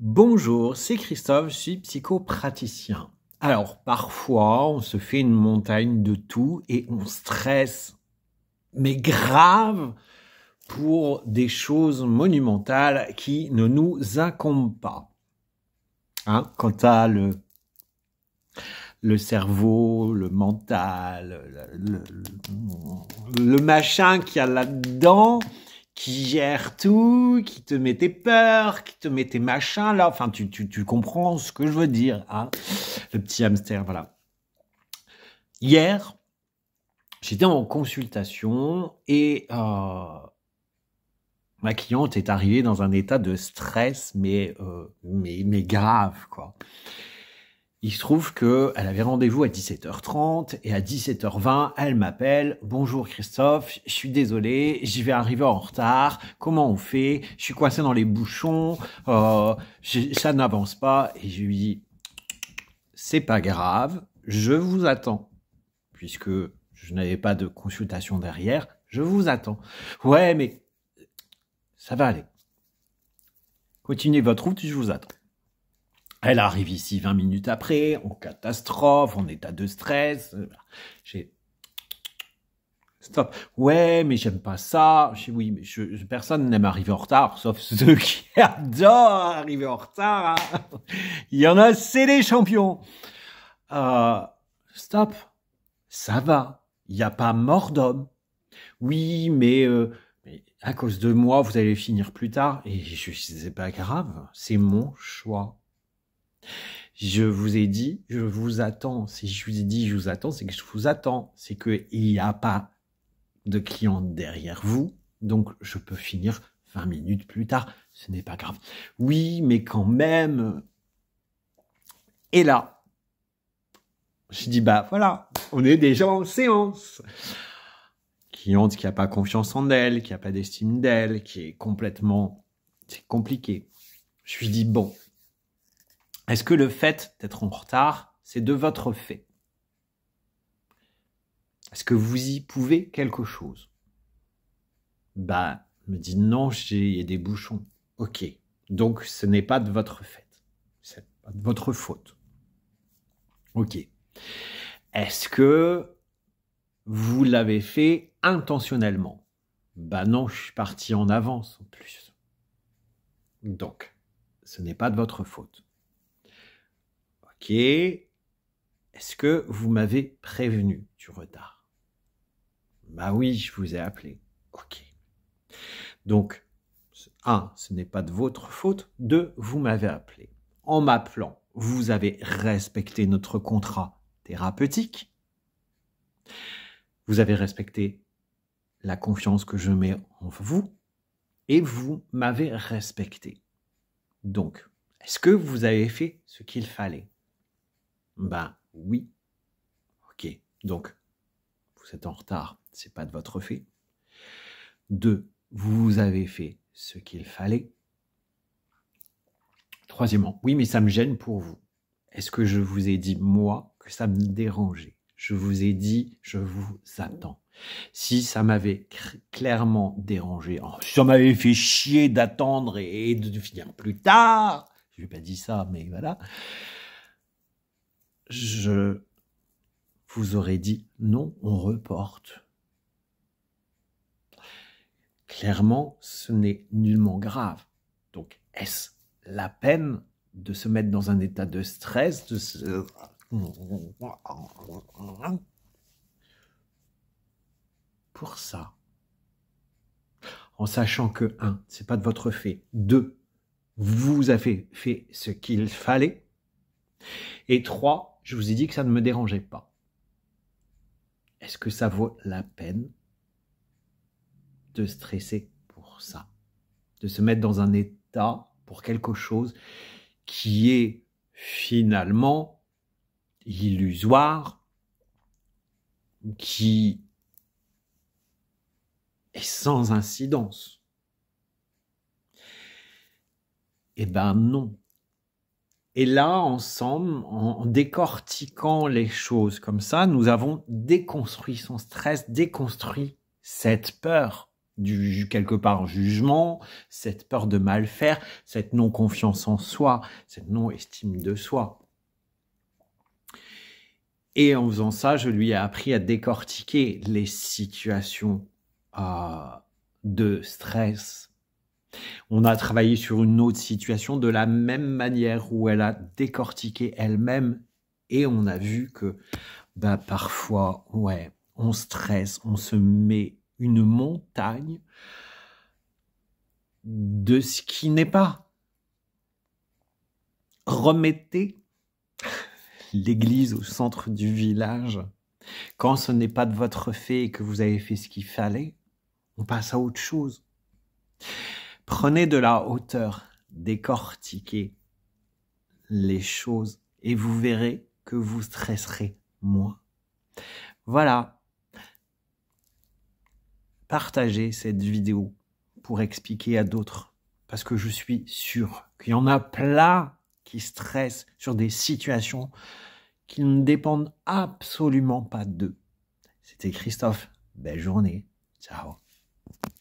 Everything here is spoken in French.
Bonjour, c'est Christophe, je suis psychopraticien. Alors, parfois, on se fait une montagne de tout et on stresse, mais grave, pour des choses monumentales qui ne nous incombent pas. Hein, quand t'as le cerveau, le mental, le machin qu'il y a là-dedans, qui gère tout, qui te met tes peurs, qui te met tes machins, là, enfin, tu comprends ce que je veux dire, hein, le petit hamster, voilà. Hier, j'étais en consultation et ma cliente est arrivée dans un état de stress, mais grave, quoi. Il se trouve qu'elle avait rendez-vous à 17h30 et à 17h20, elle m'appelle. Bonjour Christophe, je suis désolé, j'y vais arriver en retard. Comment on fait? Je suis coincé dans les bouchons, ça n'avance pas. Et je lui dis, c'est pas grave, je vous attends. Puisque je n'avais pas de consultation derrière, je vous attends. Ouais, mais ça va aller. Continuez votre route, je vous attends. Elle arrive ici 20 minutes après, en catastrophe, en état de stress. J'ai... Stop. Ouais, mais j'aime pas ça. Oui, mais personne n'aime arriver en retard, sauf ceux qui adorent arriver en retard. Hein. Il y en a, c'est les champions. Stop. Ça va. Il n'y a pas mort d'homme. Oui, mais à cause de moi, vous allez finir plus tard. Et c'est pas grave. C'est mon choix. Je vous ai dit, je vous attends. Si je vous ai dit, je vous attends, c'est que je vous attends. C'est qu'il n'y a pas de client derrière vous, donc je peux finir 20 minutes plus tard. Ce n'est pas grave. Oui, mais quand même. Et là, je dis, bah voilà, on est déjà en séance. Cliente qui n'a pas confiance en elle, qui n'a pas d'estime d'elle, qui est complètement... C'est compliqué. Je lui dis, bon... Est-ce que le fait d'être en retard, c'est de votre fait? Est-ce que vous y pouvez quelque chose? Bah, me dit non, il y a des bouchons. Ok, donc ce n'est pas de votre fait. C'est pas de votre faute. Ok. Est-ce que vous l'avez fait intentionnellement? Bah non, je suis parti en avance en plus. Donc, ce n'est pas de votre faute. Ok. Est-ce que vous m'avez prévenu du retard? Bah oui, je vous ai appelé. Ok. Donc, 1, ce n'est pas de votre faute. 2, vous m'avez appelé. En m'appelant, vous avez respecté notre contrat thérapeutique. Vous avez respecté la confiance que je mets en vous. Et vous m'avez respecté. Donc, est-ce que vous avez fait ce qu'il fallait? Ben oui. Ok. Donc, vous êtes en retard. C'est pas de votre fait. 2, vous avez fait ce qu'il fallait. Troisièmement, oui, mais ça me gêne pour vous. Est-ce que je vous ai dit, moi, que ça me dérangeait? Je vous ai dit, je vous attends. Si ça m'avait clairement dérangé, si ça m'avait fait chier d'attendre et de finir plus tard, je n'ai pas dit ça, mais voilà, je vous aurais dit, non, on reporte. Clairement, ce n'est nullement grave. Donc, est-ce la peine de se mettre dans un état de stress, pour ça, en sachant que 1, c'est pas de votre fait, 2, vous avez fait ce qu'il fallait, et 3, je vous ai dit que ça ne me dérangeait pas. Est-ce que ça vaut la peine de stresser pour ça, de se mettre dans un état pour quelque chose qui est finalement illusoire, qui est sans incidence? Eh ben non. Et là, ensemble, en décortiquant les choses comme ça, nous avons déconstruit son stress, déconstruit cette peur quelque part jugement, cette peur de mal faire, cette non-confiance en soi, cette non-estime de soi. Et en faisant ça, je lui ai appris à décortiquer les situations de stress. On a travaillé sur une autre situation de la même manière où elle a décortiqué elle-même et on a vu que parfois, ouais, on stresse, on se met une montagne de ce qui n'est pas. Remettez l'église au centre du village. Quand ce n'est pas de votre fait et que vous avez fait ce qu'il fallait, on passe à autre chose. Prenez de la hauteur, décortiquez les choses et vous verrez que vous stresserez moins. Voilà. Partagez cette vidéo pour expliquer à d'autres, parce que je suis sûr qu'il y en a plein qui stressent sur des situations qui ne dépendent absolument pas d'eux. C'était Christophe. Belle journée. Ciao.